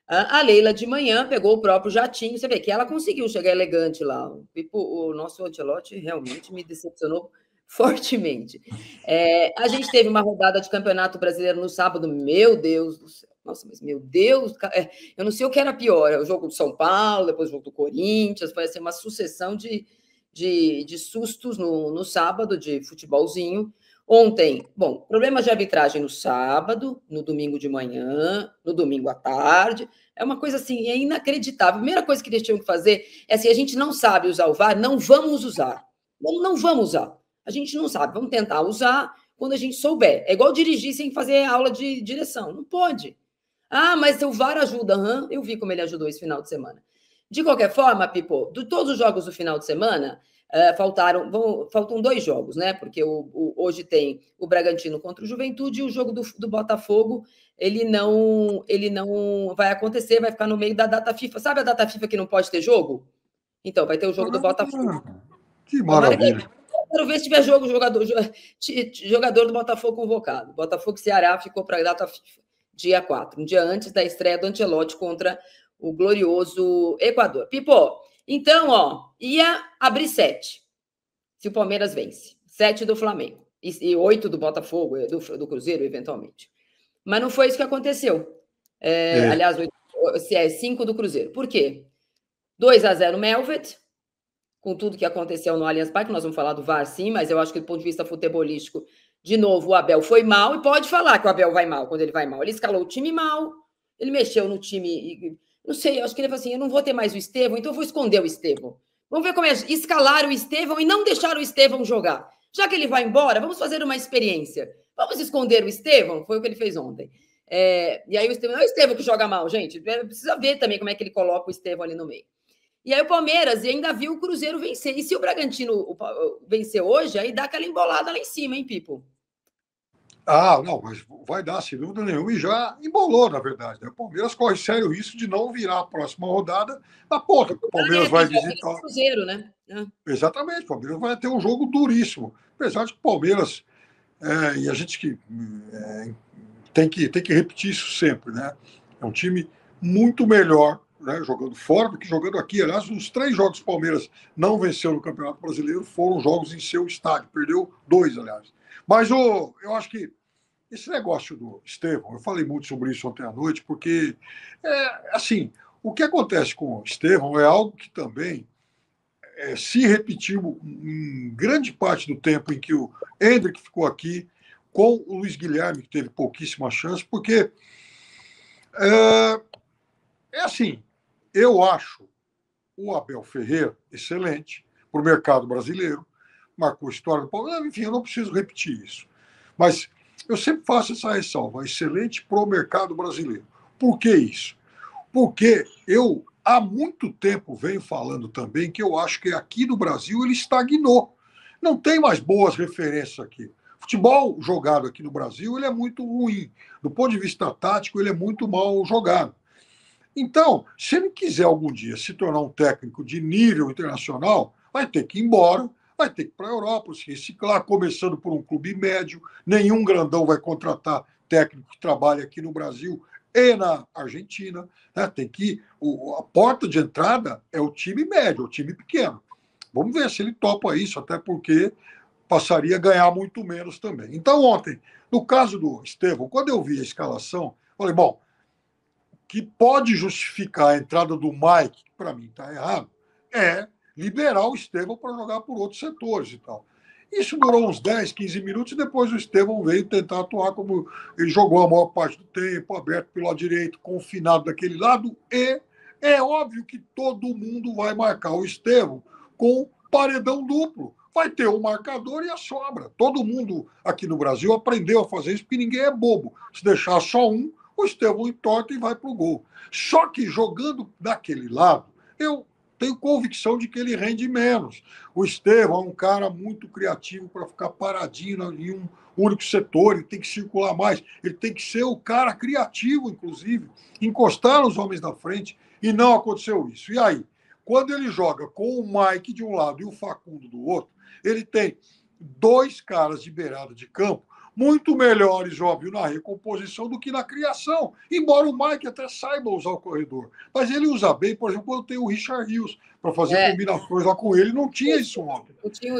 A Leila de manhã pegou o próprio jatinho, você vê que ela conseguiu chegar elegante lá. O nosso Ancelotti realmente me decepcionou fortemente. A gente teve uma rodada de campeonato brasileiro no sábado, meu Deus do céu. Nossa, mas meu Deus, eu não sei o que era pior, o jogo do São Paulo, depois o jogo do Corinthians, foi assim, uma sucessão de sustos no sábado, de futebolzinho. Ontem, bom, problemas de arbitragem no sábado, no domingo de manhã, no domingo à tarde. É uma coisa assim, é inacreditável. A primeira coisa que eles tinham que fazer é assim: a gente não sabe usar o VAR, não vamos usar. Não vamos usar. A gente não sabe, vamos tentar usar quando a gente souber. É igual dirigir sem fazer aula de direção. Não pode. Ah, mas o VAR ajuda. Eu vi como ele ajudou esse final de semana. De qualquer forma, Pipo, de todos os jogos do final de semana, faltam 2 jogos, né? Porque hoje tem o Bragantino contra o Juventude e o jogo do Botafogo. Ele não vai acontecer, vai ficar no meio da data FIFA. Sabe a data FIFA que não pode ter jogo? Então, vai ter o jogo do Botafogo. Que Tomara que. maravilha. Quero ver se tiver jogador do Botafogo convocado. Botafogo e Ceará ficou para a data FIFA, dia 4, um dia antes da estreia do Ancelotti contra o glorioso Equador. Pipo, então, ia abrir 7, se o Palmeiras vence. 7 do Flamengo. E 8 do Botafogo, do Cruzeiro, eventualmente. Mas não foi isso que aconteceu. Aliás, 5 do Cruzeiro. Por quê? 2-0 Melvet, com tudo que aconteceu no Allianz Parque. Nós vamos falar do VAR, sim, mas eu acho que do ponto de vista futebolístico, de novo, o Abel foi mal, e pode falar que o Abel vai mal quando ele vai mal. Ele escalou o time mal, ele mexeu no time, não sei, eu acho que ele falou assim: eu não vou ter mais o Estevão, então eu vou esconder o Estevão. Vamos ver como é escalar o Estevão e não deixar o Estevão jogar. Já que ele vai embora, vamos fazer uma experiência. Vamos esconder o Estevão? Foi o que ele fez ontem. E aí o Estevão, não é o Estevão que joga mal, gente. Precisa ver também como é que ele coloca o Estevão ali no meio. E aí o Palmeiras ainda viu o Cruzeiro vencer. E se o Bragantino vencer hoje, aí dá aquela embolada lá em cima, hein, Pipo? Não, mas vai dar, sem dúvida nenhuma, e já embolou, na verdade. Né? O Palmeiras corre sério risco de não virar a próxima rodada na ponta. O Palmeiras vai visitar. O Cruzeiro, né? Exatamente, o Palmeiras vai ter um jogo duríssimo. Apesar de que o Palmeiras, e a gente que tem que repetir isso sempre, né? É um time muito melhor, né, jogando fora do que jogando aqui. Aliás, os 3 jogos que o Palmeiras não venceu no Campeonato Brasileiro foram jogos em seu estádio. Perdeu 2, aliás. Mas eu acho que esse negócio do Estevão, eu falei muito sobre isso ontem à noite, porque, assim, o que acontece com o Estevão é algo que também se repetiu em grande parte do tempo em que o Hendrick ficou aqui, com o Luiz Guilherme, que teve pouquíssima chance, porque assim, eu acho o Abel Ferreira excelente para o mercado brasileiro, marcou a história do Palmeiras, enfim, eu não preciso repetir isso. Mas eu sempre faço essa ressalva, excelente para o mercado brasileiro. Por que isso? Porque eu, há muito tempo, venho falando também que eu acho que aqui no Brasil ele estagnou. Não tem mais boas referências aqui. Futebol jogado aqui no Brasil ele é muito ruim. Do ponto de vista tático, ele é muito mal jogado. Então, se ele quiser algum dia se tornar um técnico de nível internacional, vai ter que ir embora, vai ter que ir para a Europa, se reciclar, começando por um clube médio. Nenhum grandão vai contratar técnico que trabalha aqui no Brasil e na Argentina. Né? Tem que a porta de entrada é o time médio, o time pequeno. Vamos ver se ele topa isso, até porque passaria a ganhar muito menos também. Então, ontem, no caso do Estevão, quando eu vi a escalação, falei, bom, que pode justificar a entrada do Mike, que para mim está errado, é liberar o Estevão para jogar por outros setores e tal. Isso durou uns 10, 15 minutos e depois o Estevão veio tentar atuar como ele jogou a maior parte do tempo, aberto pelo lado direito, confinado daquele lado, e é óbvio que todo mundo vai marcar o Estevão com paredão duplo. Vai ter o marcador e a sobra. Todo mundo aqui no Brasil aprendeu a fazer isso, porque ninguém é bobo. Se deixar só um, o Estevão entorta e vai para o gol. Só que jogando daquele lado, eu tenho convicção de que ele rende menos. O Estevão é um cara muito criativo para ficar paradinho em um único setor, ele tem que circular mais, ele tem que ser o cara criativo, inclusive, encostar nos homens da frente, e não aconteceu isso. E aí, quando ele joga com o Mike de um lado e o Facundo do outro, ele tem 2 caras de beirada de campo muito melhores, óbvio, na recomposição do que na criação. Embora o Mike até saiba usar o corredor. Mas ele usa bem, por exemplo, quando tem o Richard Rios para fazer combinações lá com ele, não tinha isso ontem.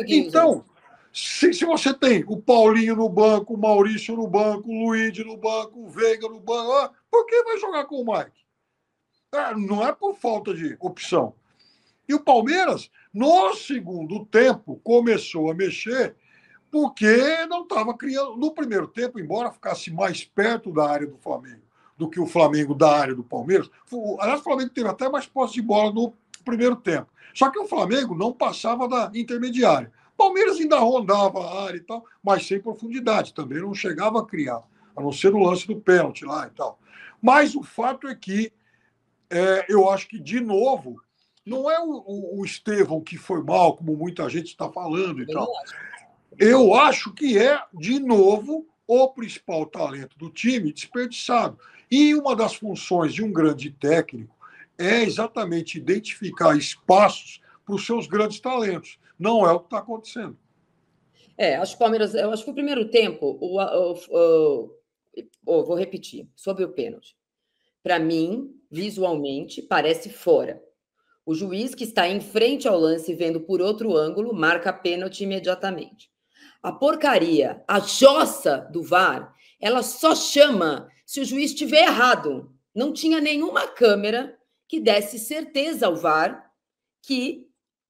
Então, se você tem o Paulinho no banco, o Maurício no banco, o Luigi no banco, o Veiga no banco, por que vai jogar com o Mike? Não é por falta de opção. E o Palmeiras, no segundo tempo, começou a mexer porque não estava criando. No primeiro tempo, embora ficasse mais perto da área do Flamengo do que o Flamengo da área do Palmeiras, aliás, o Flamengo teve até mais posse de bola no primeiro tempo. Só que o Flamengo não passava da intermediária. O Palmeiras ainda rondava a área e tal, mas sem profundidade. Também não chegava a criar, a não ser no lance do pênalti lá e tal. Mas o fato é que eu acho que, de novo, não é o Estevão que foi mal, como muita gente está falando e tal. Eu acho que é, de novo, o principal talento do time desperdiçado. E uma das funções de um grande técnico é exatamente identificar espaços para os seus grandes talentos. Não é o que está acontecendo. Acho que o Palmeiras. Eu acho que o primeiro tempo, vou repetir, sobre o pênalti. Para mim, visualmente, parece fora. O juiz que está em frente ao lance, vendo por outro ângulo, marca pênalti imediatamente. A porcaria, a jossa do VAR, ela só chama se o juiz estiver errado. Não tinha nenhuma câmera que desse certeza ao VAR que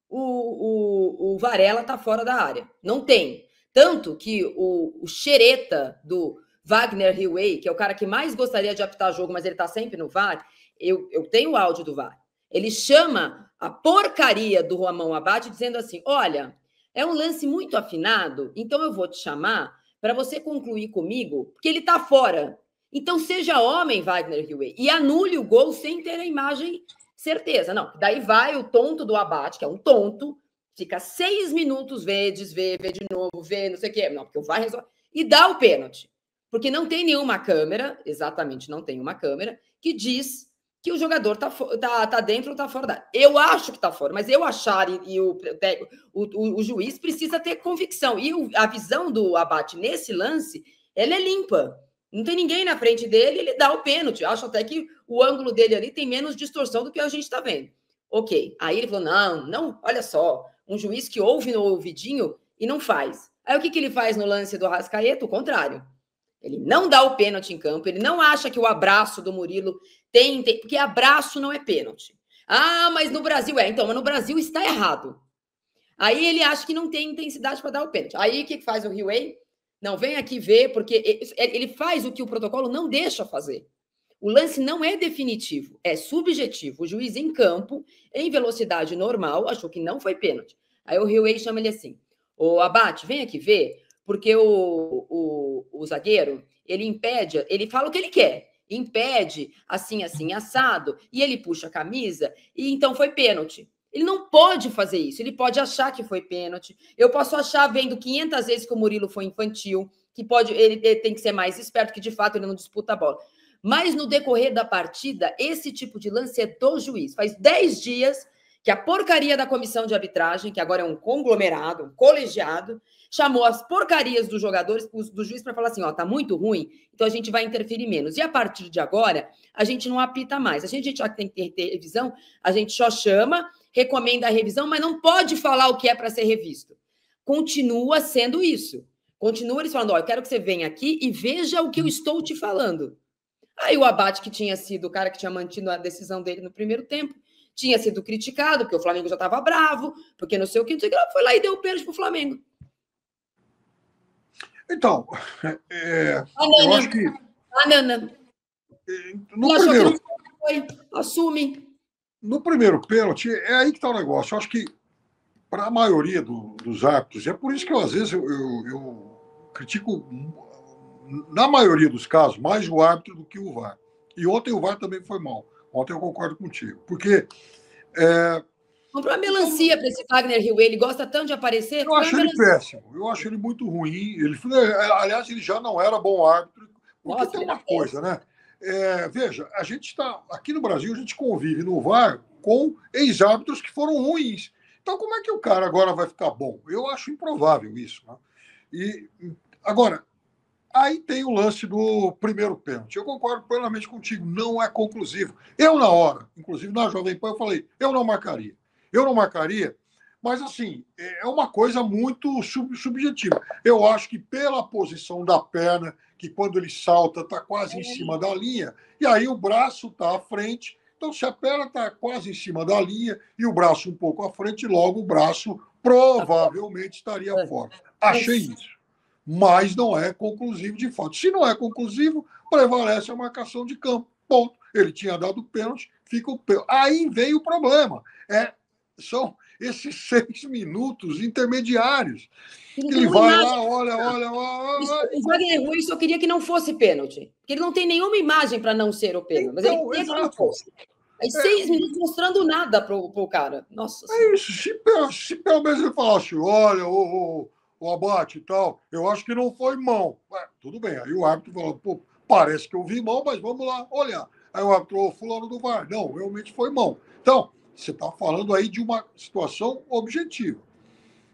o Varela está fora da área. Não tem. Tanto que o xereta do Wagner Hillway, que é o cara que mais gostaria de apitar jogo, mas ele está sempre no VAR, eu tenho o áudio do VAR. Ele chama a porcaria do Ramon Abate dizendo assim, olha, é um lance muito afinado, então eu vou te chamar para você concluir comigo, porque ele está fora. Então seja homem, Wagner Hillway, e anule o gol sem ter a imagem certeza. Não, daí vai o tonto do Abate, que é um tonto, fica 6 minutos, vê de novo, vê, não sei o quê. Não, porque o VAR resolve. E dá o pênalti. Porque não tem nenhuma câmera, exatamente, não tem uma câmera, que diz que o jogador tá dentro ou tá fora da área. Eu acho que tá fora, mas eu achar e o juiz precisa ter convicção. E a visão do Abate nesse lance, ela é limpa. Não tem ninguém na frente dele, ele dá o pênalti. Acho até que o ângulo dele ali tem menos distorção do que a gente está vendo. Ok. Aí ele falou: não, olha só, um juiz que ouve no ouvidinho e não faz. Aí o que ele faz no lance do Arrascaeta? O contrário. Ele não dá o pênalti em campo, ele não acha que o abraço do Murilo tem porque abraço não é pênalti. Mas no Brasil então, mas no Brasil está errado. Aí ele acha que não tem intensidade para dar o pênalti. Aí o que faz o Hillway? Não, vem aqui ver, porque ele faz o que o protocolo não deixa fazer. O lance não é definitivo, é subjetivo. O juiz em campo, em velocidade normal, achou que não foi pênalti. Aí o Hillway chama ele assim, ô Abate, vem aqui ver, porque o zagueiro, ele impede, ele fala o que ele quer, impede, assim, assado, e ele puxa a camisa, e então foi pênalti. Ele não pode fazer isso, ele pode achar que foi pênalti. Eu posso achar, vendo 500 vezes que o Murilo foi infantil, que ele tem que ser mais esperto, que de fato ele não disputa a bola. Mas no decorrer da partida, esse tipo de lance é do juiz. Faz 10 dias que a porcaria da comissão de arbitragem, que agora é um conglomerado, um colegiado, chamou as porcarias dos jogadores, do juiz, para falar assim, tá muito ruim, então a gente vai interferir menos. E a partir de agora, a gente não apita mais. A gente já tem que ter revisão, a gente só chama, recomenda a revisão, mas não pode falar o que é para ser revisto. Continua sendo isso. Continua eles falando, eu quero que você venha aqui e veja o que eu estou te falando. Aí o Abate, que tinha sido o cara que tinha mantido a decisão dele no primeiro tempo, tinha sido criticado, porque o Flamengo já estava bravo, porque não sei o que, foi lá e deu o pênalti para o Flamengo. Então, eu acho que... Nana. No primeiro... Assume. No primeiro pênalti, é aí que está o negócio. Eu acho que, para a maioria dos árbitros, é por isso que às vezes eu critico, na maioria dos casos, mais o árbitro do que o VAR. E ontem o VAR também foi mal. Ontem eu concordo contigo. Porque... Comprou uma melancia para esse Wagner Hillway, ele gosta tanto de aparecer. Eu acho ele péssimo, eu acho ele muito ruim. Aliás, ele já não era bom árbitro, porque tem uma coisa, né? Veja, a gente está. Aqui no Brasil, a gente convive no VAR com ex-árbitros que foram ruins. Então, como é que o cara agora vai ficar bom? Eu acho improvável isso. Né? E, agora, Aí tem o lance do primeiro pênalti. Eu concordo plenamente contigo, não é conclusivo. Eu, na hora, inclusive na Jovem Pan, eu falei, eu não marcaria. Eu não marcaria, mas, assim, é uma coisa muito subjetiva. Eu acho que pela posição da perna, que quando ele salta está quase em cima da linha, e aí o braço está à frente. Então, se a perna está quase em cima da linha e o braço um pouco à frente, logo o braço provavelmente estaria fora. Achei isso. Mas não é conclusivo de fato. Se não é conclusivo, prevalece a marcação de campo. Ponto. Ele tinha dado pênalti, fica o pênalti. Aí vem o problema. São esses 6 minutos intermediários. Ele vai lá, olha. O Wagner Rui só queria que não fosse pênalti. Porque ele não tem nenhuma imagem para não ser o pênalti. Mas ele queria que não fosse. Aí 6 minutos mostrando nada pro cara. Nossa Senhora. Isso. Se pelo menos ele falasse, olha, o Abate e tal, eu acho que não foi mão. Tudo bem. Aí o árbitro falou, pô, parece que eu vi mão, mas vamos lá olhar. Aí o árbitro, fulano do VAR. Não, realmente foi mão. Então, você está falando aí de uma situação objetiva.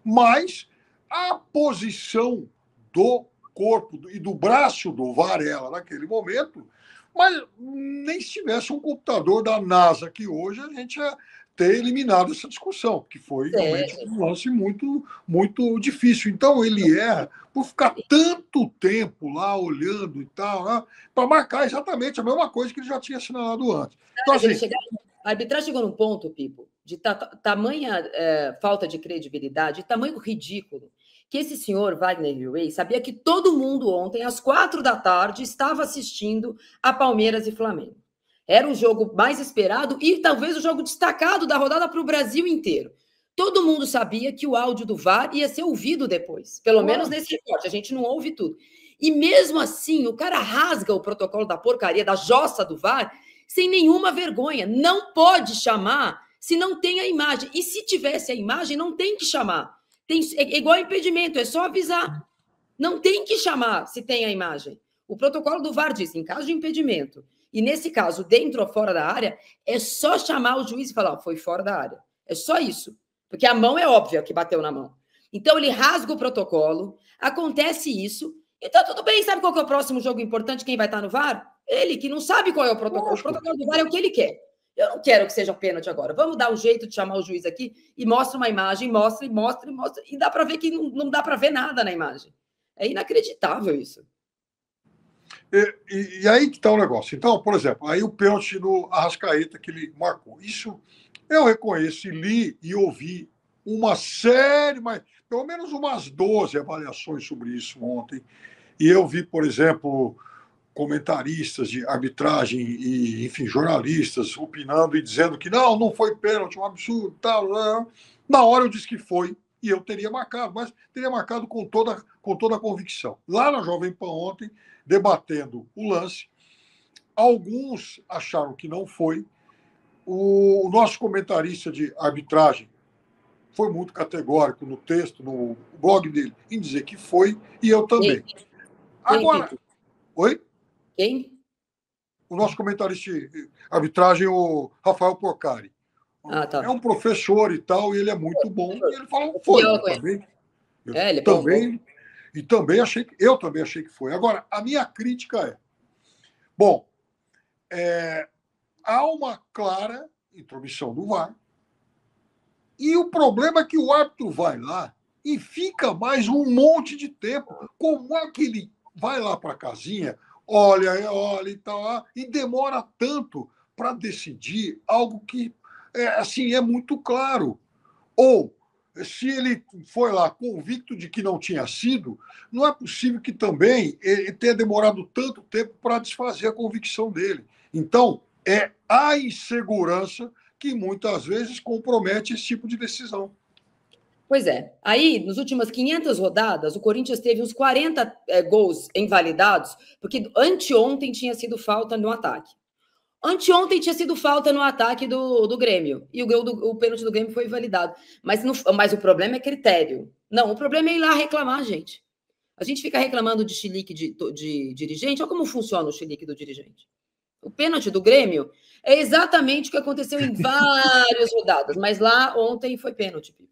Mas a posição do corpo e do braço do Varela naquele momento, mas nem se tivesse um computador da NASA aqui hoje, a gente ia ter eliminado essa discussão, que foi realmente um lance muito, muito difícil. Então, ele erra por ficar tanto tempo lá olhando e tal, né, para marcar exatamente a mesma coisa que ele já tinha assinalado antes. Então, assim, a arbitragem chegou num ponto, Pipo, de tamanha falta de credibilidade, tamanho ridículo, que esse senhor Wagner Lewey sabia que todo mundo ontem, às 4 da tarde, estava assistindo a Palmeiras e Flamengo. Era o jogo mais esperado e talvez o jogo destacado da rodada para o Brasil inteiro. Todo mundo sabia que o áudio do VAR ia ser ouvido depois, pelo menos nesse recorte, a gente não ouve tudo. E mesmo assim, o cara rasga o protocolo da porcaria, da jossa do VAR, sem nenhuma vergonha. Não pode chamar se não tem a imagem. E se tivesse a imagem, não tem que chamar. É igual impedimento, é só avisar. Não tem que chamar se tem a imagem. O protocolo do VAR diz, em caso de impedimento, e nesse caso, dentro ou fora da área, é só chamar o juiz e falar, foi fora da área. É só isso. Porque a mão é óbvia que bateu na mão. Então, ele rasga o protocolo, acontece isso, e tá tudo bem. Sabe qual que é o próximo jogo importante? Quem vai estar no VAR? Ele, que não sabe qual é o protocolo. O protocolo do VAR é o que ele quer. Eu não quero que seja pênalti agora. Vamos dar um jeito de chamar o juiz aqui e mostra uma imagem, mostra. E dá para ver que não dá para ver nada na imagem. É inacreditável isso. E aí que está o negócio. Então, por exemplo, aí o pênalti no Arrascaeta que ele marcou. Isso eu reconheço, li e ouvi uma série, mas pelo menos umas 12 avaliações sobre isso ontem. E eu vi, por exemplo, comentaristas de arbitragem e, enfim, jornalistas opinando e dizendo que não foi pênalti, um absurdo, tal. Na hora eu disse que foi e eu teria marcado, mas teria marcado com toda a convicção. Lá na Jovem Pan ontem, debatendo o lance, alguns acharam que não foi. O nosso comentarista de arbitragem foi muito categórico no texto, no blog dele, em dizer que foi, e eu também. Agora, oi? Quem? O nosso comentarista de arbitragem, o Rafael Porcari. Tá. É um professor e tal, e ele é muito bom. E ele falou, foi. Eu também achei que foi. Agora, a minha crítica bom, há uma clara intromissão do VAR, e o problema é que o árbitro vai lá e fica mais um monte de tempo. Como é que ele vai lá para a casinha, olha e tal, e demora tanto para decidir algo que é muito claro? Ou, se ele foi lá convicto de que não tinha sido, não é possível que também ele tenha demorado tanto tempo para desfazer a convicção dele. Então, é a insegurança que muitas vezes compromete esse tipo de decisão. Pois é. Aí, nas últimas 500 rodadas, o Corinthians teve uns 40 gols invalidados, porque anteontem tinha sido falta no ataque. Anteontem tinha sido falta no ataque do Grêmio. E o pênalti do Grêmio foi invalidado. Mas o problema é critério. Não, o problema é ir lá reclamar, gente. A gente fica reclamando de chilique de dirigente. Olha como funciona o chilique do dirigente. O pênalti do Grêmio é exatamente o que aconteceu em várias rodadas. Mas lá, ontem, foi pênalti, Pipo.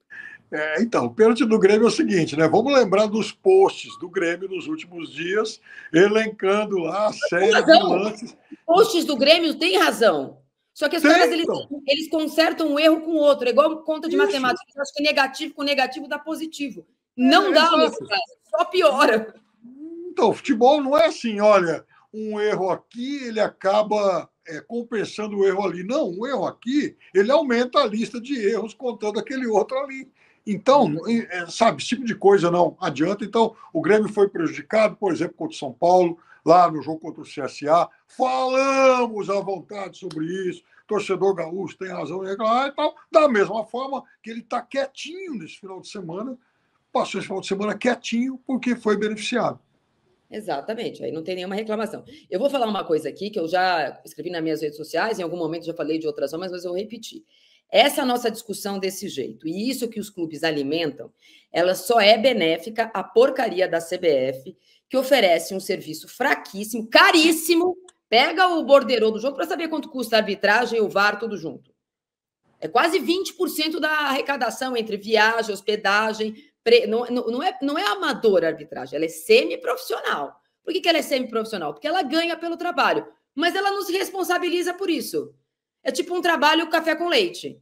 Então, o pênalti do Grêmio é o seguinte, né? Vamos lembrar dos posts do Grêmio nos últimos dias, elencando lá a série de lances. Os posts do Grêmio têm razão. Só que os caras, eles consertam um erro com o outro. É igual conta de matemática. Eu acho que negativo com negativo dá positivo. Não dá, só piora. Então, o futebol não é assim, olha, um erro aqui, ele acaba compensando o erro ali. Não, um erro aqui, ele aumenta a lista de erros contando aquele outro ali. Então, sabe, esse tipo de coisa não adianta. Então, o Grêmio foi prejudicado, por exemplo, contra o São Paulo, lá no jogo contra o CSA. Falamos à vontade sobre isso. Torcedor gaúcho tem razão em reclamar e tal. Da mesma forma que ele está quietinho nesse final de semana, passou esse final de semana quietinho porque foi beneficiado. Exatamente, aí não tem nenhuma reclamação. Eu vou falar uma coisa aqui que eu já escrevi nas minhas redes sociais, em algum momento já falei de outras formas, mas eu vou repetir. Essa nossa discussão desse jeito, e isso que os clubes alimentam, ela só é benéfica à porcaria da CBF, que oferece um serviço fraquíssimo, caríssimo. Pega o borderô do jogo para saber quanto custa a arbitragem e o VAR, tudo junto. É quase 20% da arrecadação entre viagem, hospedagem. Não é amadora a arbitragem, ela é semi-profissional. Por que ela é semi-profissional? Porque ela ganha pelo trabalho, mas ela não se responsabiliza por isso. É tipo um trabalho café com leite.